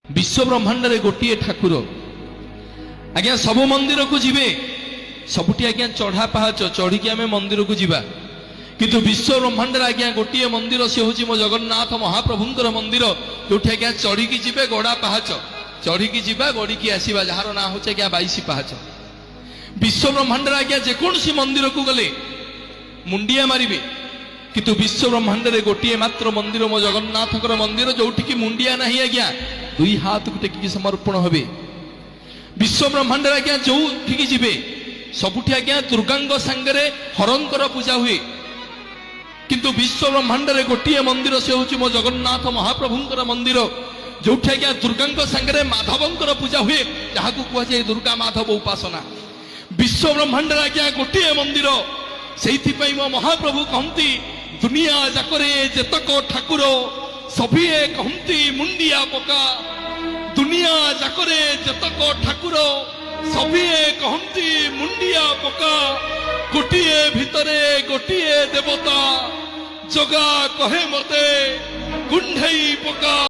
विश्व ब्रह्मांड रे गोटे ठाकुर आज्ञा सब मंदिर को जीवे सबुटी आज्ञा चढ़ा पाहाच चढ़ी आम मंदिर को जीवा किंतु विश्व ब्रह्मांड आज्ञा गोटे मंदिर से हूँ मो जगन्नाथ महाप्रभुंकर मंदिर जो आज्ञा चढ़ी जीवे गड़ा पाहाच चढ़ी जीवा गड़ी की आसवा जार ना हूँ आज्ञा 22 पाहाच विश्व ब्रह्मांड आज्ञा जेकोसी मंदिर को गले मुंडिया मारे किंतु विश्व ब्रह्मांड रे गोटे मात्र मंदिर मो जगन्नाथ मंदिर जो मुंडिया नहीं आज्ञा दुई हाथ को टेकिकी समर्पण हे विश्व ब्रह्मांड आज्ञा जो जीवे सबुठी आज्ञा दुर्गांग सांगरे हरंकर पूजा हुए किंतु विश्व ब्रह्मांड रे गोटे मंदिर से हूँ मो जगन्नाथ महाप्रभुंकर मंदिर जो आज्ञा दुर्गांग सांगरे माधवंकर पूजा हुए जहाँ कहुए दुर्गा माधव उपासना विश्व ब्रह्मांड आज्ञा गोटे मंदिर से मो महाप्रभु कहती दुनिया जाकरे जेतक ठाकुर सभी कहती मुंडिया पका दुनिया जाकरे जेतक ठाकुर सभी कहती मुंडिया पका गोटिए भितरे गोटिए देवता जगा कहे मते कुंढई पका।